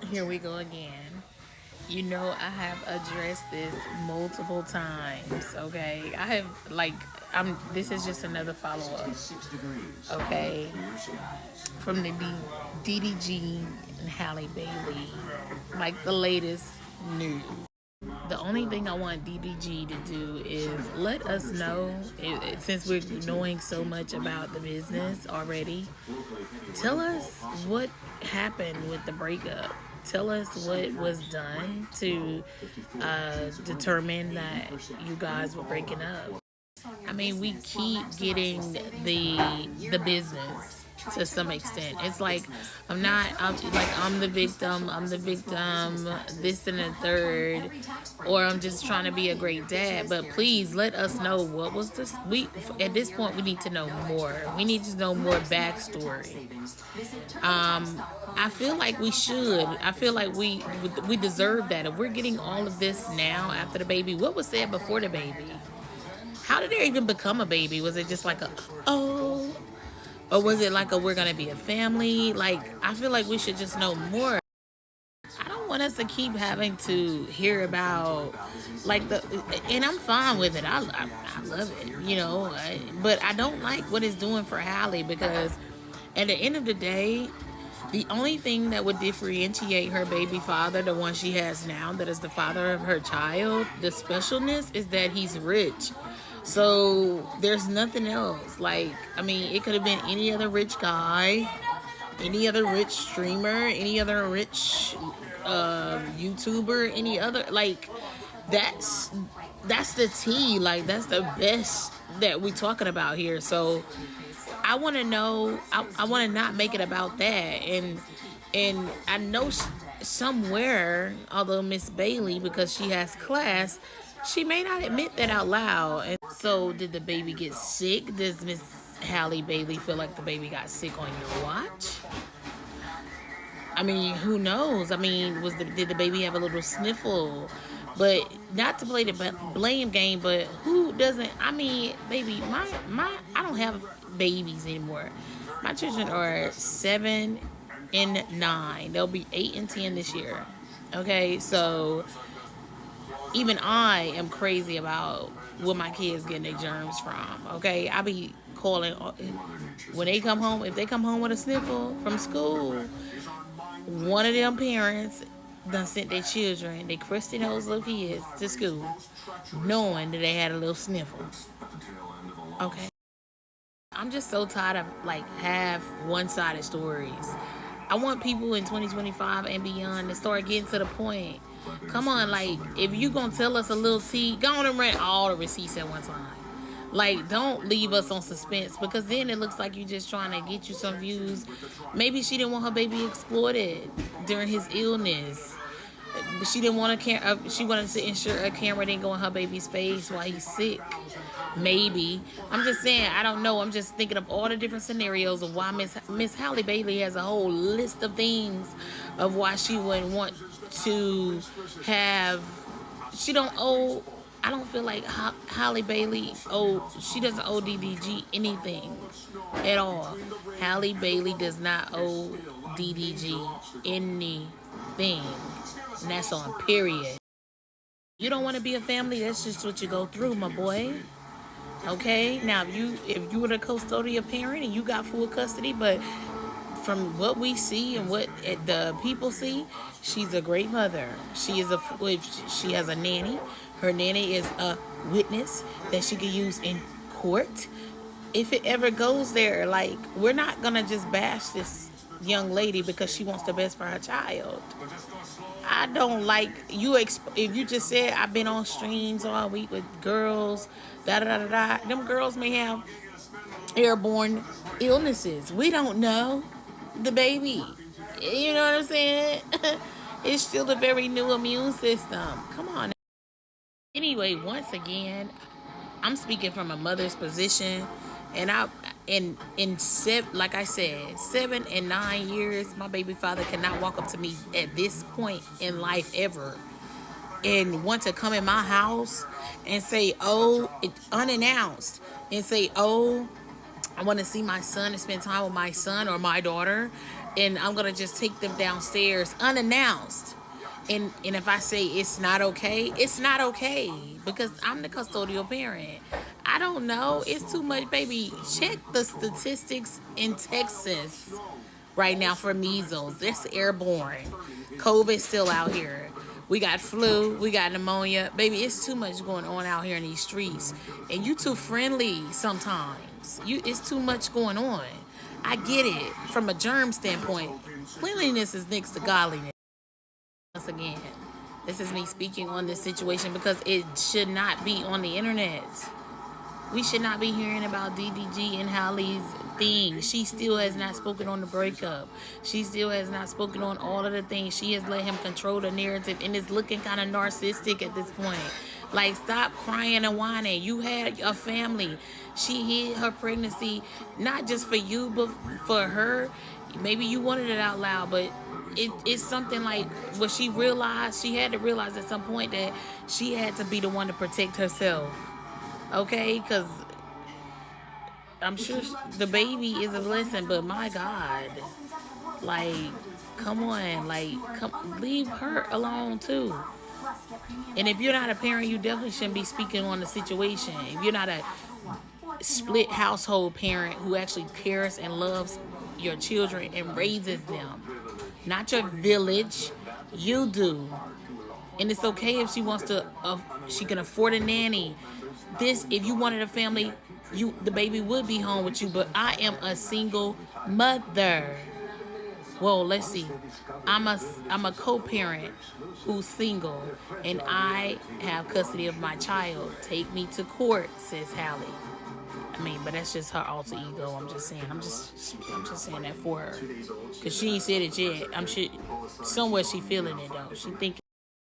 Here we go again. You know, I have addressed this multiple times, okay? I have, like, this is just another follow up, okay? From the DDG and Halle Bailey, like the latest news. The only thing I want DDG to do is let us know, since we're knowing so much about the business already, tell us what happened with the breakup. Tell us what was done to determine that you guys were breaking up. I mean, we keep getting the business to some extent. It's like I'm the victim. I'm the victim. This and the third, or I'm just trying to be a great dad. But please let us know what was this. We at this point we need to know more. We need to know more backstory. I feel like we should. I feel like we deserve that. If we're getting all of this now after the baby, what was said before the baby? How did there even become a baby? Was it just like a oh, or was it like a we're gonna be a family? Like I feel like we should just know more. I don't want us to keep having to hear about like and I'm fine with it. I love it, you know. But I don't like what it's doing for Hallie because at the end of the day, the only thing that would differentiate her baby father, the one she has now, that is the father of her child, the specialness is that he's rich. So there's nothing else. Like, I mean, it could have been any other rich guy, any other rich streamer, any other rich YouTuber, any other like that's that's the tea. Like that's the best that we're talking about here. So I want to know. I want to not make it about that. And I know somewhere, although Miss Bailey, because she has class, she may not admit that out loud. And so, did the baby get sick? Does Miss Halle Bailey feel like the baby got sick on your watch? I mean, who knows? I mean, did the baby have a little sniffle? But not to play the blame game, but who doesn't? I mean, baby, my I don't have babies anymore. My children are 7 and 9. They'll be 8 and 10 this year. Okay, so even I am crazy about where my kids getting their germs from. Okay, I be calling when they come home. If they come home with a sniffle from school, one of them parents done sent their children, they crusty those little kids to school, knowing that they had a little sniffle. Okay. I'm just so tired of like half one-sided stories. I want people in 2025 and beyond to start getting to the point. Come on, like if you gonna tell us a little tea, go on and rent all the receipts at one time. Like, don't leave us on suspense because then it looks like you're just trying to get you some views. Maybe she didn't want her baby exploited during his illness. She didn't want she wanted to ensure a camera didn't go in her baby's face while he's sick. Maybe. I'm just saying, I don't know. I'm just thinking of all the different scenarios of why Miss Halle Bailey has a whole list of things of why she wouldn't want to have. She don't owe. I don't feel like Halle Bailey she doesn't owe DDG anything at all. Halle Bailey does not owe DDG anything. And that's on period. You don't want to be a family, that's just what you go through, my boy. Okay? Now if you were the custodial parent and you got full custody, but from what we see and what the people see, she's a great mother. She has a nanny. Her nanny is a witness that she can use in court if it ever goes there. Like, we're not gonna just bash this young lady because she wants the best for her child. I don't like you. If you just said I've been on streams all week with girls, da da da da. Them girls may have airborne illnesses. We don't know the baby. You know what I'm saying? It's still a very new immune system. Come on. Anyway, once again, I'm speaking from a mother's position, and like I said, 7 and 9 years, my baby father cannot walk up to me at this point in life ever and want to come in my house and say, oh, unannounced, and say, oh, I want to see my son and spend time with my son or my daughter. and I'm gonna just take them downstairs unannounced. And if I say it's not okay, it's not okay because I'm the custodial parent. I don't know. It's too much, baby. Check the statistics in Texas right now for measles. It's airborne. COVID's still out here. We got flu, we got pneumonia. Baby, it's too much going on out here in these streets. And you too friendly sometimes. It's too much going on. I get it from a germ standpoint. Cleanliness is next to godliness. Once again, this is me speaking on this situation because it should not be on the internet. We should not be hearing about DDG and Hallie's things. She still has not spoken on the breakup. She still has not spoken on all of the things. She has let him control the narrative, and it's looking kind of narcissistic at this point. Like, stop crying and whining. You had a family. She hid her pregnancy, not just for you, but for her. Maybe you wanted it out loud, but it's something like what she realized. She had to realize at some point that she had to be the one to protect herself. Okay, because I'm sure the baby is a blessing, but my God, like, come on, like, leave her alone too. And if you're not a parent, you definitely shouldn't be speaking on the situation. If you're not a split household parent who actually cares and loves your children and raises them, not your village, you do. And it's okay if she wants to, she can afford a nanny. If you wanted a family, the baby would be home with you. But I am a single mother. Well, let's see. I'm a co-parent who's single, and I have custody of my child. Take me to court, says Hallie. I mean, but that's just her alter ego. I'm just saying. I'm just saying that for her, cause she ain't said it yet. I'm sure somewhere she feeling it though. She thinking.